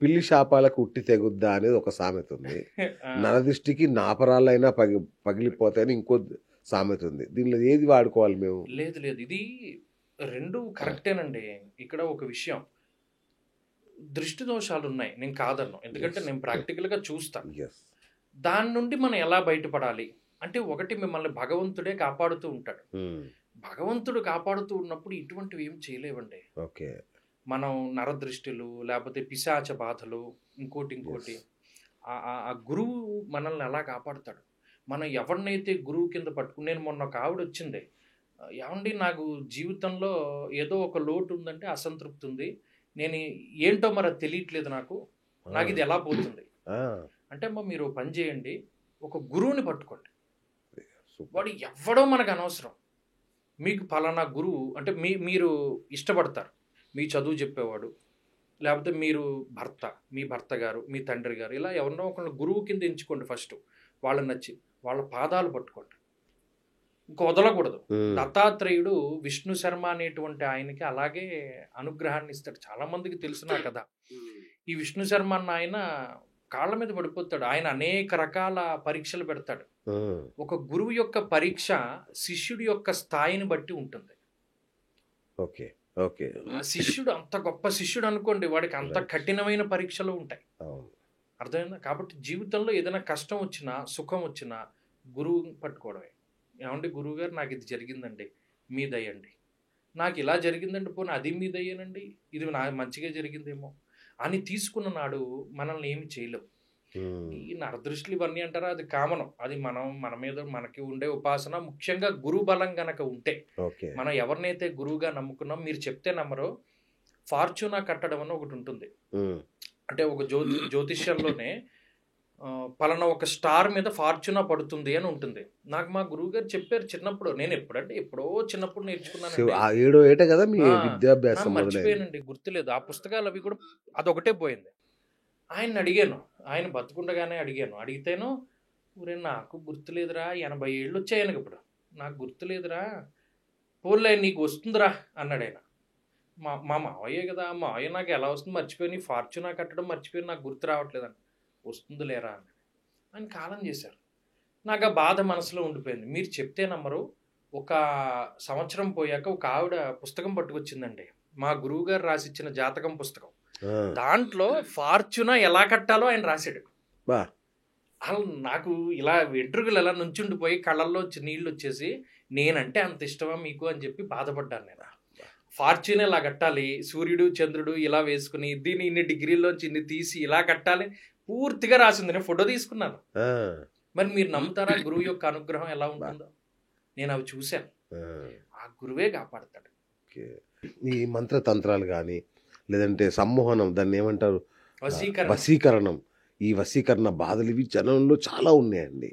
పిల్లి శాపాలకు ఉట్టి తెగుద్దా అనేది ఒక సామెత ఉంది. ఆ, నరదృష్టికి నాపరాలైనా పగిలిపోతాయని ఇంకో సామెత ఉంది. దీనిలో ఏది వాడుకోవాలి మేము? లేదు లేదు, ఇది రెండు కరెక్టేనండి. ఇక్కడ ఒక విషయం, దృష్టి దోషాలు ఉన్నాయి, నేను కాదన్ను, ఎందుకంటే Yes. నేను ప్రాక్టికల్గా చూస్తాను. Yes. దాని నుండి మనం ఎలా బయటపడాలి అంటే, ఒకటి మిమ్మల్ని భగవంతుడే కాపాడుతూ ఉంటాడు. భగవంతుడు కాపాడుతూ ఉన్నప్పుడు ఇటువంటివి ఏం చేయలేవండి. ఓకే. మనం నరదృష్టిలు, లేకపోతే పిశాచ బాధలు, ఇంకోటి Yes. ఆ గురువు మనల్ని ఎలా కాపాడుతాడు. మనం ఎవరినైతే గురువు కింద పట్టుకుని, నేను మొన్న ఒక ఆవిడ వచ్చింది, ఏమండి నాకు జీవితంలో ఏదో ఒక లోటు ఉందంటే, అసంతృప్తి ఉంది, నేను ఏంటో మరి అది తెలియట్లేదు, నాకు ఇది ఎలా పోతుంది అంటే, అమ్మ మీరు పని చేయండి, ఒక గురువుని పట్టుకోండి. వాడు ఎవ్వడో మనకు అనవసరం, మీకు ఫలానా గురువు అంటే మీరు ఇష్టపడతారు, మీ చదువు చెప్పేవాడు, లేకపోతే మీరు భర్త, మీ భర్త గారు, మీ తండ్రి గారు, ఇలా ఎవరినో ఒకళ్ళు గురువు కింద ఎంచుకోండి. ఫస్ట్ వాళ్ళని నచ్చి వాళ్ళ పాదాలు పట్టుకోండి, ఇంక వదలకూడదు. దత్తాత్రేయుడు విష్ణు శర్మ అనేటువంటి ఆయనకి అలాగే అనుగ్రహాన్ని ఇస్తాడు. చాలా మందికి తెలిసిన కదా. ఈ విష్ణు శర్మ అన్న ఆయన కాళ్ళ మీద పడిపోతాడు. ఆయన అనేక రకాల పరీక్షలు పెడతాడు. ఒక గురువు యొక్క పరీక్ష శిష్యుడి యొక్క స్థాయిని బట్టి ఉంటుంది. ఓకే. ఓకే. శిష్యుడు అంత గొప్ప శిష్యుడు అనుకోండి, వాడికి అంత కఠినమైన పరీక్షలు ఉంటాయి. అర్థమైందా? కాబట్టి జీవితంలో ఏదైనా కష్టం వచ్చినా, సుఖం వచ్చినా గురువు పట్టుకోవడమే. ఏమండి గురువు గారు నాకు ఇది జరిగిందండి, మీ దయండి, నాకు ఇలా జరిగిందండి, పోనీ అది మీ దయ్యేనండి, ఇది నా మంచిగా జరిగిందేమో అని తీసుకున్న నాడు మనల్ని ఏమి చేయలేవు. ఈ నరదృష్టిలు ఇవన్నీ అంటారా, అది కామనం. అది మన మీద మనకి ఉండే ఉపాసన, ముఖ్యంగా గురు బలం గనక ఉంటే, మనం ఎవరినైతే గురువుగా నమ్ముకున్నాం, మీరు చెప్తే నమ్మరో, ఫార్చ్యూనా కట్టడం అని ఒకటి ఉంటుంది. అంటే ఒక జ్యోతిష్యంలోనే పలానా ఒక స్టార్ మీద ఫార్చ్యూనా పడుతుంది అని ఉంటుంది. నాకు మా గురువు గారు చెప్పారు చిన్నప్పుడు. నేను ఎప్పుడో చిన్నప్పుడు నేర్చుకున్నాను. మర్చిపోయానండి, గుర్తులేదు. ఆ పుస్తకాలు అవి కూడా అదొకటే పోయింది. ఆయన అడిగాను, ఆయన బతుకుండగానే అడిగాను. అడిగితేను, ఊరే నాకు గుర్తులేదురా, 80 ఏళ్ళు వచ్చాయి ఆయనకి, ఇప్పుడు నాకు గుర్తులేదురా, పోలే నీకు వస్తుందిరా అన్నాడు ఆయన. మా మావయ్యే కదా, మావయ్య నాకు ఎలా వస్తుంది, మర్చిపోయి ఫార్చ్యూనా కట్టడం మర్చిపోయి, నాకు గుర్తు రావట్లేదని. వస్తుంది లేరా అని ఆయన కాలం చేశారు. నాకు ఆ బాధ మనసులో ఉండిపోయింది. మీరు చెప్తే నమ్మరు, ఒక సంవత్సరం పోయాక ఒక ఆవిడ పుస్తకం పట్టుకొచ్చిందండి, మా గురువు గారు రాసిచ్చిన జాతకం పుస్తకం. దాంట్లో ఫార్చ్యూనా ఎలా కట్టాలో ఆయన రాశాడు. నాకు ఇలా వెంట్రుకలు ఎలా నుంచుండిపోయి కళ్ళల్లో నీళ్ళు వచ్చేసి, నేనంటే అంత ఇష్టమా మీకు అని చెప్పి బాధపడ్డాను నేను. ఫార్చ్యూన్ ఇలా కట్టాలి, సూర్యుడు చంద్రుడు ఇలా వేసుకుని, దీన్ని ఇన్ని డిగ్రీల్లోంచి ఇన్ని తీసి ఇలా కట్టాలి, పూర్తిగా రాసింది. నేను ఫోటో తీసుకున్నాను. మరి మీరు నమ్ముతారా గురువు యొక్క అనుగ్రహం ఎలా ఉంటుందో? నేను అవి చూశాను. ఆ గురువే కాపాడతాడు. ఈ మంత్రతంత్రాలు కానీ, లేదంటే సమ్మోహనం, దాన్ని ఏమంటారు, వశీకరణం, ఈ వశీకరణ బాధలు ఇవి జనంలో చాలా ఉన్నాయండి.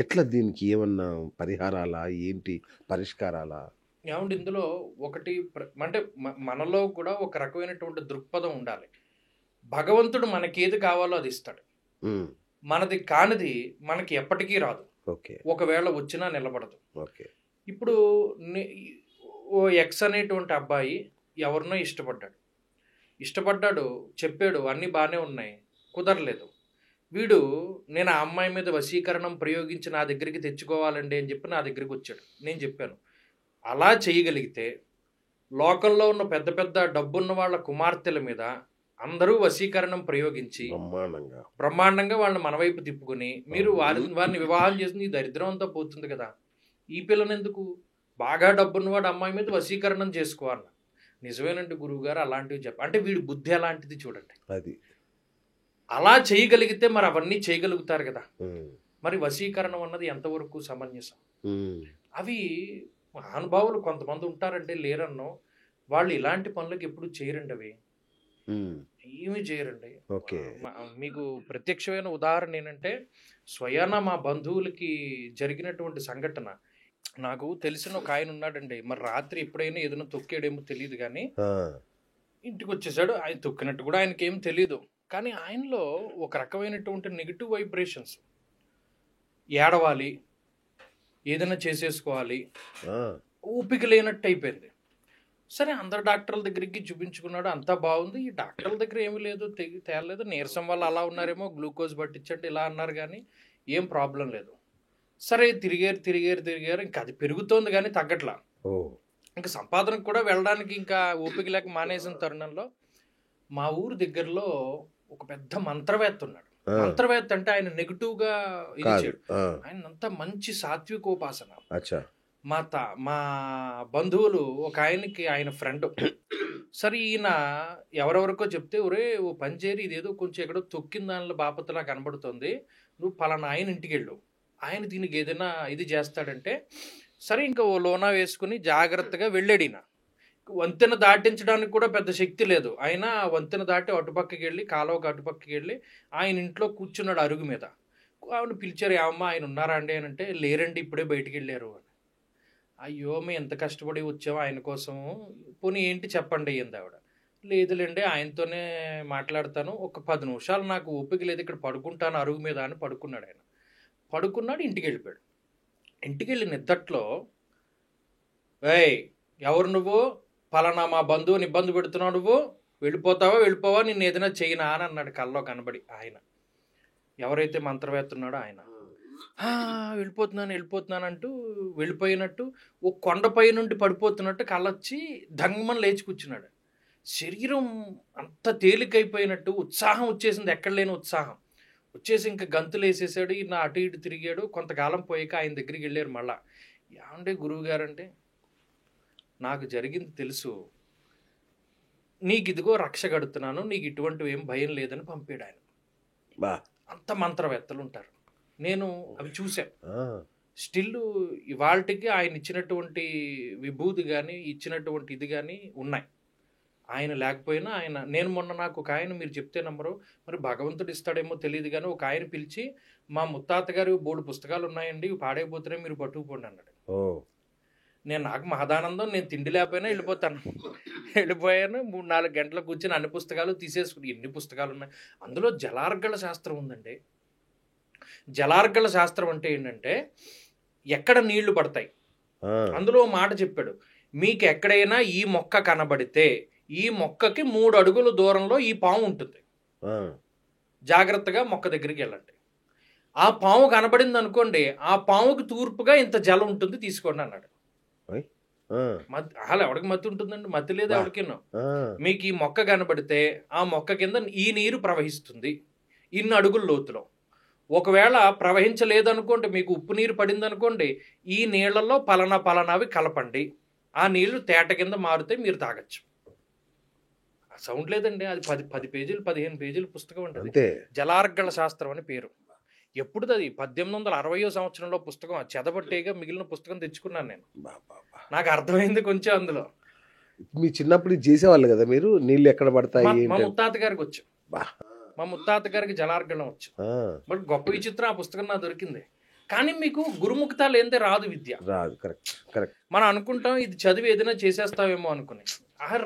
ఎట్లా దీనికి ఏమన్నా పరిహారాలా, ఏంటి పరిష్కారాలా? ఏమంటే ఇందులో ఒకటి అంటే మనలో కూడా ఒక రకమైనటువంటి దృక్పథం ఉండాలి. భగవంతుడు మనకేది కావాలో అది ఇస్తాడు. మనది కానిది మనకి ఎప్పటికీ రాదు. ఒకవేళ వచ్చినా నిలబడదు. ఇప్పుడు ఓ ఎక్స్ అనేటువంటి అబ్బాయి ఎవరినో ఇష్టపడ్డాడు, చెప్పాడు, అన్నీ బాగానే ఉన్నాయి, కుదరలేదు. వీడు, నేను ఆ అమ్మాయి మీద వశీకరణం ప్రయోగించి నా దగ్గరికి తెచ్చుకోవాలండి అని చెప్పి నా దగ్గరికి వచ్చాడు. నేను చెప్పాను, అలా చేయగలిగితే లోకంలో ఉన్న పెద్ద పెద్ద డబ్బున్న వాళ్ళ కుమార్తెల మీద అందరూ వశీకరణం ప్రయోగించి బ్రహ్మాండంగా వాళ్ళని మన వైపు తిప్పుకొని, మీరు వారిని వివాహం చేసి ఈ దరిద్రం అంతా పోతుంది కదా, ఈ పిల్లని ఎందుకు, బాగా డబ్బున్నవాడు అమ్మాయి మీద వశీకరణం చేసుకోవాలి. నిజమేనండి గురువు గారు, అలాంటివి అంటే వీడి బుద్ధి అలాంటిది చూడండి. అది అలా చేయగలిగితే మరి అవన్నీ చేయగలుగుతారు కదా. మరి వశీకరణం అన్నది ఎంతవరకు సమంజసం? అవి మహానుభావులు కొంతమంది ఉంటారంటే, లేరన్నో వాళ్ళు ఇలాంటి పనులకు ఎప్పుడు చేయరండి, అవి ఏమీ చేయరండి. మీకు ప్రత్యక్షమైన ఉదాహరణ ఏంటంటే, స్వయాన మా బంధువులకి జరిగినటువంటి సంఘటన. నాకు తెలిసిన ఒక ఆయన ఉన్నాడండి, మరి రాత్రి ఎప్పుడైనా ఏదైనా తొక్కాడేమో తెలియదు కానీ ఇంటికి వచ్చేసాడు. ఆయన తొక్కినట్టు కూడా ఆయనకి ఏం తెలియదు, కానీ ఆయనలో ఒక రకమైనటువంటి నెగిటివ్ వైబ్రేషన్స్, ఏడవాలి, ఏదైనా చేసేసుకోవాలి, ఊపిక లేనట్టు అయిపోయింది. సరే అందరు డాక్టర్ల దగ్గరికి చూపించుకున్నాడు, అంతా బాగుంది. ఈ డాక్టర్ల దగ్గర ఏమీ లేదు, తేలేదు, నీరసం వల్ల అలా ఉన్నారేమో, గ్లూకోజ్ పట్టించండి ఇలా అన్నారు, కానీ ఏం ప్రాబ్లం లేదు. సరే తిరిగారు, ఇంకా అది పెరుగుతోంది కానీ తగ్గట్లా. ఇంకా సంపాదనకు కూడా వెళ్ళడానికి ఇంకా ఓపిక లేక మానేసిన తరుణంలో మా ఊరు దగ్గరలో ఒక పెద్ద మంత్రవేత్త ఉన్నాడు. మంత్రవేత్త అంటే ఆయన నెగిటివ్ గా ఇచ్చాడు, ఆయన అంతా మంచి సాత్వికోపాసన. మా బంధువులు ఒక ఆయనకి ఆయన ఫ్రెండ్. సరే ఈయన ఎవరెవరికో చెప్తే, ఒరే ఓ పనిచేరి ఇదేదో కొంచెం ఎక్కడో తొక్కిన దానిలో బాపతలా కనబడుతుంది, నువ్వు పలానా ఆయన ఇంటికి వెళ్ళు, ఆయన దీనికి ఏదైనా ఇది చేస్తాడంటే, సరే ఇంకా ఓ లోనా వేసుకుని జాగ్రత్తగా వెళ్ళాడు. ఈయన వంతెన దాటించడానికి కూడా పెద్ద శక్తి లేదు, ఆయన వంతెన దాటి అటుపక్కకి వెళ్ళి కాలువకు అటుపక్కకి వెళ్ళి ఆయన ఇంట్లో కూర్చున్నాడు అరుగు మీద. ఆవిడ పిలిచారు, ఏమమ్మా ఆయన ఉన్నారా అండి అని అంటే, లేరండి ఇప్పుడే బయటికి వెళ్ళారు అని. అయ్యో మేము ఎంత కష్టపడి వచ్చామో ఆయన కోసం, పోనీ ఏంటి చెప్పండి అయ్యింది ఆవిడ. లేదులేండి ఆయనతోనే మాట్లాడతాను, ఒక 10 నిమిషాలు నాకు ఓపిక లేదు, ఇక్కడ పడుకుంటాను అరుగు మీద అని పడుకున్నాడు. ఆయన పడుకున్నాడు, ఇంటికి వెళ్ళిపోయాడు. ఇంటికి వెళ్ళి నిద్దట్లో, ఏయ్ ఎవరు నువ్వు, పలానా మా బంధువుని ఇబ్బంది పెడుతున్నావు, నువ్వు వెళ్ళిపోవా, నిన్ను ఏదైనా చేయనా అని అన్నాడు కల్లో కనబడి. ఆయన ఎవరైతే మంత్రవేత్త ఉన్నాడో ఆయన వెళ్ళిపోతున్నాను అంటూ వెళ్ళిపోయినట్టు ఓ కొండపై నుండి పడిపోతున్నట్టు కళ్ళొచ్చి దంగమని లేచి కూర్చున్నాడు. శరీరం అంత తేలికైపోయినట్టు ఉత్సాహం వచ్చేసింది, ఎక్కడ లేని ఉత్సాహం వచ్చేసి ఇంకా గంతులు వేసేసాడు. ఈయన అటు ఇటు తిరిగాడు. కొంతకాలం పోయాక ఆయన దగ్గరికి వెళ్ళారు. మళ్ళా ఏమంటే గురువు గారంటే, నాకు జరిగింది తెలుసు, నీకు ఇదిగో రక్ష కడుతున్నాను, నీకు ఇటువంటివి ఏం భయం లేదని పంపాడు ఆయన. అంత మంత్రవేత్తలు ఉంటారు, నేను అవి చూశాను. స్టిల్ ఇవాళకి ఆయన ఇచ్చినటువంటి విభూతి కానీ ఇచ్చినటువంటి ఇది కానీ ఉన్నాయి. ఆయన లేకపోయినా ఆయన, నేను మొన్న నాకు ఒక ఆయన, మీరు చెప్తే నమ్మరు, మరి భగవంతుడు ఇస్తాడేమో తెలియదు కానీ, ఒక ఆయన పిలిచి, మా ముత్తాత గారు 3 పుస్తకాలు ఉన్నాయండి, ఇవి పాడైపోతున్నాయి, మీరు పట్టుకుపోండి అన్నాడు. నాకు మహదానందం, నేను తిండి లేకపోయినా వెళ్ళిపోయాను. 3-4 గంటలు కూర్చొని అన్ని పుస్తకాలు తీసేసుకుని, ఎన్ని పుస్తకాలు ఉన్నాయి అందులో. జలార్గళ శాస్త్రం ఉందండి. జలార్గళ శాస్త్రం అంటే ఏంటంటే, ఎక్కడ నీళ్లు పడతాయి, అందులో మాట చెప్పాడు, మీకు ఎక్కడైనా ఈ మొక్క కనబడితే ఈ మొక్కకి 3 అడుగుల దూరంలో ఈ పాము ఉంటుంది, జాగ్రత్తగా మొక్క దగ్గరికి వెళ్ళండి. ఆ పాము కనబడింది అనుకోండి, ఆ పాముకి తూర్పుగా ఇంత జలం ఉంటుంది, తీసుకోండి అన్నాడు. అలా ఎవరికి మత్తి ఉంటుందండి? మత్తి లేదు ఎవరికిన్నో. మీకు ఈ మొక్క కనబడితే ఆ మొక్క కింద ఈ నీరు ప్రవహిస్తుంది ఇన్ని అడుగుల లోతులో. ఒకవేళ ప్రవహించలేదనుకోండి, మీకు ఉప్పు నీరు పడింది అనుకోండి, ఈ నీళ్లలో పలానావి కలపండి, ఆ నీళ్లు తేట కింద మారుతాయి, మీరు తాగొచ్చు. సౌండ్ లేదండి, అది 10 పేజీలు 15 పేజీల పుస్తకం ఉంటుంది. జలార్గళ శాస్త్రం అని పేరు. ఎప్పుడుది? అది 1860వ సంవత్సరంలో పుస్తకం. చెదబట్టేగా మిగిలిన పుస్తకం తెచ్చుకున్నాను నేను. నాకు అర్థమైంది కొంచెం అందులో. మీ చిన్నప్పుడు చేసేవాళ్ళు కదా మీరు, నీళ్ళు ఎక్కడ పడతాయి? మా ముత్తాత గారికి వచ్చు, మా ముత్తాత గారికి జలార్గళం వచ్చు. బట్ గొప్ప విచిత్రం, ఆ పుస్తకం నాకు దొరికింది. కానీ మీకు గురుముఖత లేదే రాదు విద్య. రాదు. కరెక్ట్. మనం అనుకుంటాం ఇది చదివి ఏదైనా చేసేస్తావేమో అనుకుని,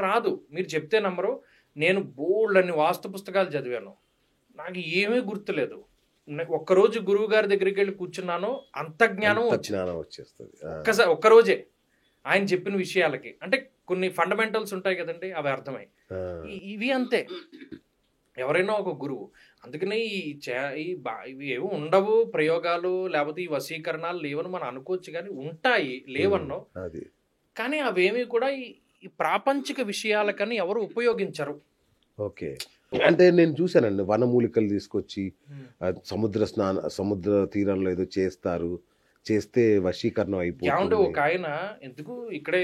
రాదు. మీరు చెప్తే నమ్మరు, నేను బోల్డ్ వాస్తు పుస్తకాలు చదివాను, నాకు ఏమీ గుర్తులేదు. ఒక్కరోజు గురువు గారి దగ్గరికి వెళ్ళి కూర్చున్నాను, అంత జ్ఞానం వచ్చేస్తుంది ఒక్కరోజే. ఆయన చెప్పిన విషయాలకి, అంటే కొన్ని ఫండమెంటల్స్ ఉంటాయి కదండి, అవి అర్థమై. ఇవి అంతే, ఎవరైనా ఒక గురువు. అందుకనే ఇవి ఏమి ఉండవు ప్రయోగాలు, లేకపోతే ఈ వశీకరణాలు లేవని మనం అనుకోవచ్చు, కానీ ఉంటాయి, లేవన్నో. కానీ అవేమి కూడా ఈ ప్రాపంచిక విషయాలకని ఎవరు ఉపయోగించరు. ఓకే. అంటే నేను చూశానండి, వనమూలికలు తీసుకొచ్చి సముద్ర తీరంలో ఏదో చేస్తే వశీకరణం అయిపోతుంది. ఒక ఆయన ఎందుకు ఇక్కడే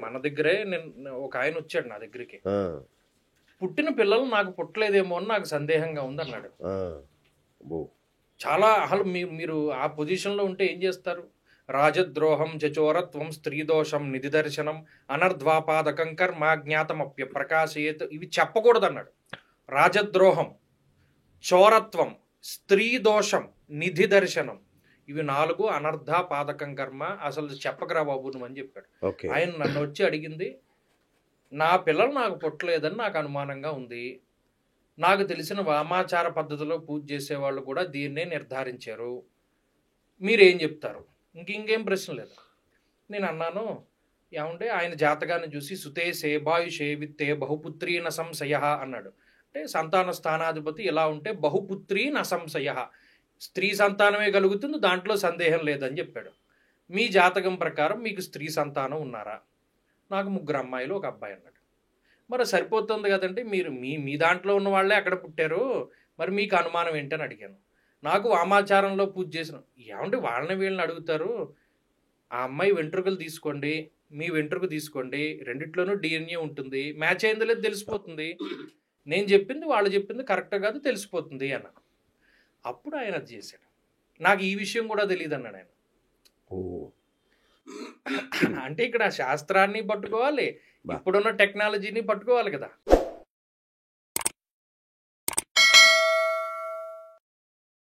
మన దగ్గరే, ఒక ఆయన వచ్చాడు నా దగ్గరికి, పుట్టిన పిల్లలు నాకు పుట్టలేదేమో అని నాకు సందేహంగా ఉందన్నాడు. చాలా మీరు ఆ పొజిషన్లో ఉంటే ఏం చేస్తారు? రాజద్రోహం చచోరత్వం స్త్రీదోషం నిధి దర్శనం అనర్ధ్వాపాదకం కర్మ జ్ఞాతమప్య ప్రకాశయేత్, ఇవి చెప్పకూడదు అన్నాడు. రాజద్రోహం, చోరత్వం, స్త్రీదోషం, నిధి దర్శనం, ఇవి 4 అనర్ధాపాదకం కర్మ, అసలు చెప్పకరా బాబు నువ్వు అని చెప్పాడు. ఆయన నన్ను వచ్చి అడిగింది, నా పిల్లలు నాకు పుట్టలేదని నాకు అనుమానంగా ఉంది, నాకు తెలిసిన వామాచార పద్ధతిలో పూజ చేసేవాళ్ళు కూడా దీన్నే నిర్ధారించారు, మీరేం చెప్తారు? ఇంకేం ప్రశ్న లేదు. నేను అన్నాను, ఏమంటే ఆయన జాతకాన్ని చూసి సుతే సేబాయుషే విత్తే బహుపుత్రీ నసంశయ అన్నాడు. అంటే సంతాన స్థానాధిపతి ఇలా ఉంటే బహుపుత్రీ నసంశయ, స్త్రీ సంతానమే కలుగుతుంది, దాంట్లో సందేహం లేదని చెప్పాడు. మీ జాతకం ప్రకారం మీకు స్త్రీ సంతానం ఉన్నారా? నాకు 3 అమ్మాయిలు 1 అబ్బాయి అన్నాడు. మరి సరిపోతుంది కదండి, మీరు మీ మీ దాంట్లో ఉన్న వాళ్ళే అక్కడ పుట్టారు, మరి మీకు అనుమానం ఏంటని అడిగాను. నాకు వామాచారంలో పూజ చేసిన ఏమంటే వాళ్ళని వీళ్ళని అడుగుతారు, ఆ అమ్మాయి వెంట్రుకలు తీసుకోండి, మీ వెంట్రుక తీసుకోండి, రెండిట్లోనూ DNA ఉంటుంది, మ్యాచ్ అయిందో లేదు తెలిసిపోతుంది, నేను చెప్పింది వాళ్ళు చెప్పింది కరెక్ట్ కాదు తెలిసిపోతుంది అన్న. అప్పుడు ఆయన అది చేశాడు. నాకు ఈ విషయం కూడా తెలియదు అన్నాడు ఆయన. అంటే ఇక్కడ శాస్త్రాన్ని పట్టుకోవాలి, ఇప్పుడున్న టెక్నాలజీని పట్టుకోవాలి కదా.